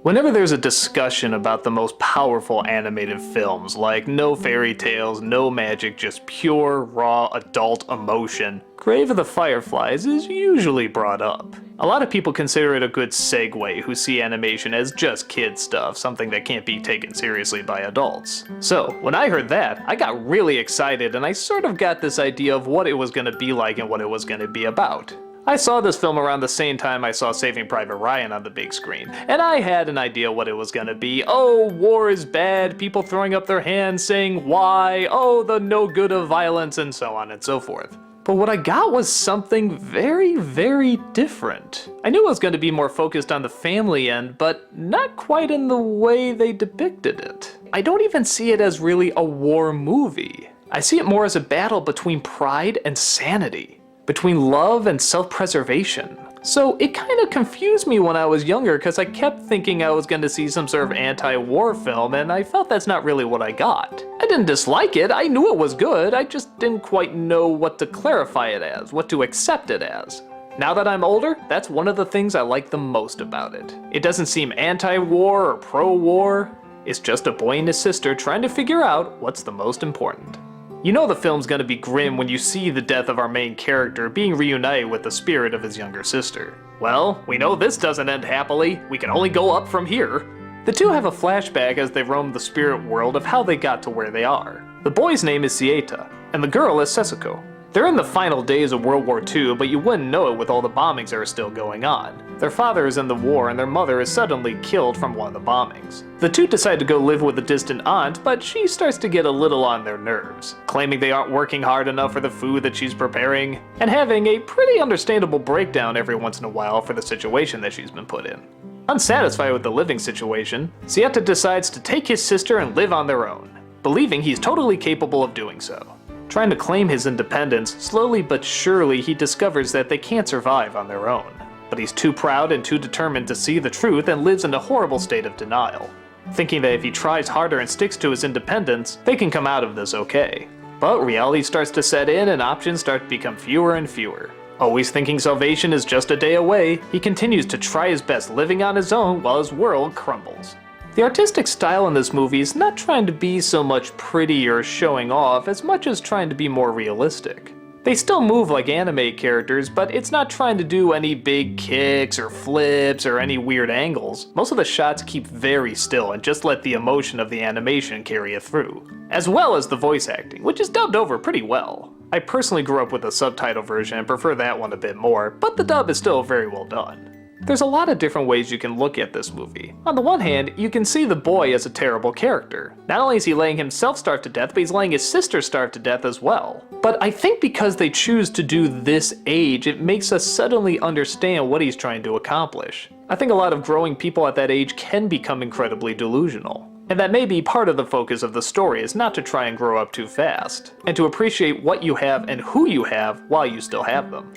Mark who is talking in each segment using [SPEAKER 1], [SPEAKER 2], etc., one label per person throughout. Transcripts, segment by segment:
[SPEAKER 1] Whenever there's a discussion about the most powerful animated films, like no fairy tales, no magic, just pure, raw, adult emotion, Grave of the Fireflies is usually brought up. A lot of people consider it a good segue who see animation as just kid stuff, something that can't be taken seriously by adults. So, when I heard that, I got really excited and I sort of got this idea of what it was going to be like and what it was going to be about. I saw this film around the same time I saw Saving Private Ryan on the big screen, and I had an idea what it was gonna be. Oh, war is bad, people throwing up their hands saying why, oh, the no good of violence, and so on and so forth. But what I got was something very, very different. I knew it was going to be more focused on the family end, but not quite in the way they depicted it. I don't even see it as really a war movie. I see it more as a battle between pride and sanity, between love and self-preservation. So it kind of confused me when I was younger because I kept thinking I was going to see some sort of anti-war film, and I felt that's not really what I got. I didn't dislike it, I knew it was good, I just didn't quite know what to clarify it as, what to accept it as. Now that I'm older, that's one of the things I like the most about it. It doesn't seem anti-war or pro-war, it's just a boy and his sister trying to figure out what's the most important. You know the film's gonna be grim when you see the death of our main character being reunited with the spirit of his younger sister. Well, we know this doesn't end happily, we can only go up from here. The two have a flashback as they roam the spirit world of how they got to where they are. The boy's name is Sieta, and the girl is Sesako. They're in the final days of World War II, but you wouldn't know it with all the bombings that are still going on. Their father is in the war and their mother is suddenly killed from one of the bombings. The two decide to go live with a distant aunt, but she starts to get a little on their nerves, claiming they aren't working hard enough for the food that she's preparing, and having a pretty understandable breakdown every once in a while for the situation that she's been put in. Unsatisfied with the living situation, Sieta decides to take his sister and live on their own, believing he's totally capable of doing so. Trying to claim his independence, slowly but surely he discovers that they can't survive on their own. But he's too proud and too determined to see the truth and lives in a horrible state of denial, thinking that if he tries harder and sticks to his independence, they can come out of this okay. But reality starts to set in and options start to become fewer and fewer. Always thinking salvation is just a day away, he continues to try his best living on his own while his world crumbles. The artistic style in this movie is not trying to be so much pretty or showing off as much as trying to be more realistic. They still move like anime characters, but it's not trying to do any big kicks or flips or any weird angles. Most of the shots keep very still and just let the emotion of the animation carry it through, as well as the voice acting, which is dubbed over pretty well. I personally grew up with the subtitle version and prefer that one a bit more, but the dub is still very well done. There's a lot of different ways you can look at this movie. On the one hand, you can see the boy as a terrible character. Not only is he letting himself starve to death, but he's letting his sister starve to death as well. But I think because they choose to do this age, it makes us suddenly understand what he's trying to accomplish. I think a lot of growing people at that age can become incredibly delusional. And that may be part of the focus of the story, is not to try and grow up too fast, and to appreciate what you have and who you have while you still have them.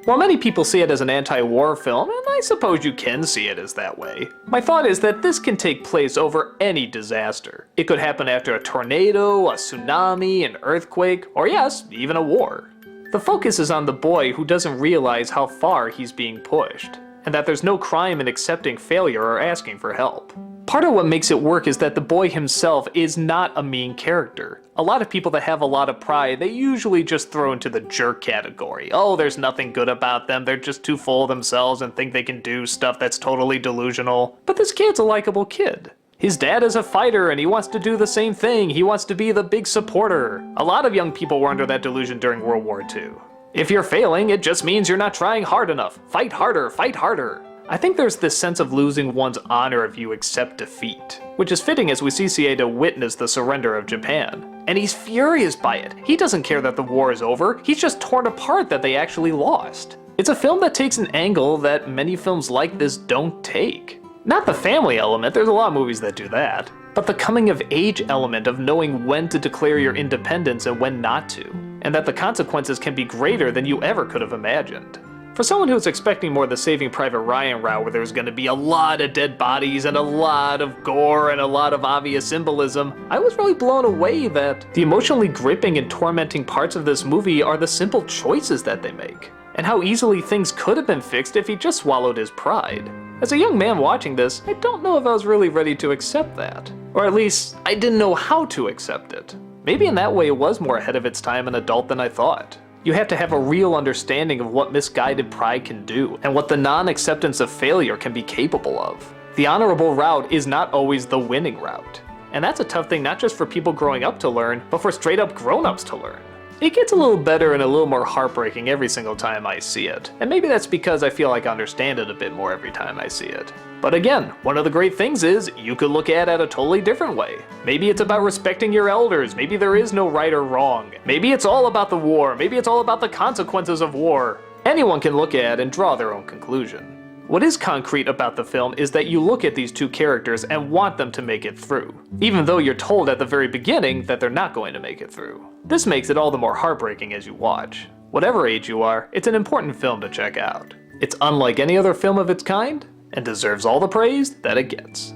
[SPEAKER 1] While many people see it as an anti-war film, and I suppose you can see it as that way, my thought is that this can take place over any disaster. It could happen after a tornado, a tsunami, an earthquake, or yes, even a war. The focus is on the boy who doesn't realize how far he's being pushed, and that there's no crime in accepting failure or asking for help. Part of what makes it work is that the boy himself is not a mean character. A lot of people that have a lot of pride, they usually just throw into the jerk category. Oh, there's nothing good about them, they're just too full of themselves and think they can do stuff that's totally delusional. But this kid's a likable kid. His dad is a fighter and he wants to do the same thing, he wants to be the big supporter. A lot of young people were under that delusion during World War II. If you're failing, it just means you're not trying hard enough. Fight harder, fight harder. I think there's this sense of losing one's honor if you accept defeat, which is fitting as we see Sieta witness the surrender of Japan. And he's furious by it. He doesn't care that the war is over, he's just torn apart that they actually lost. It's a film that takes an angle that many films like this don't take. Not the family element, there's a lot of movies that do that, but the coming of age element of knowing when to declare your independence and when not to, and that the consequences can be greater than you ever could have imagined. For someone who's expecting more the Saving Private Ryan route where there's gonna be a lot of dead bodies and a lot of gore and a lot of obvious symbolism, I was really blown away that the emotionally gripping and tormenting parts of this movie are the simple choices that they make, and how easily things could have been fixed if he just swallowed his pride. As a young man watching this, I don't know if I was really ready to accept that. Or at least, I didn't know how to accept it. Maybe in that way it was more ahead of its time and adult than I thought. You have to have a real understanding of what misguided pride can do, and what the non-acceptance of failure can be capable of. The honorable route is not always the winning route. And that's a tough thing not just for people growing up to learn, but for straight up grown-ups to learn. It gets a little better and a little more heartbreaking every single time I see it, and maybe that's because I feel like I understand it a bit more every time I see it. But again, one of the great things is, you could look at it a totally different way. Maybe it's about respecting your elders, maybe there is no right or wrong, maybe it's all about the war, maybe it's all about the consequences of war. Anyone can look at and draw their own conclusion. What is concrete about the film is that you look at these two characters and want them to make it through, even though you're told at the very beginning that they're not going to make it through. This makes it all the more heartbreaking as you watch. Whatever age you are, it's an important film to check out. It's unlike any other film of its kind, and deserves all the praise that it gets.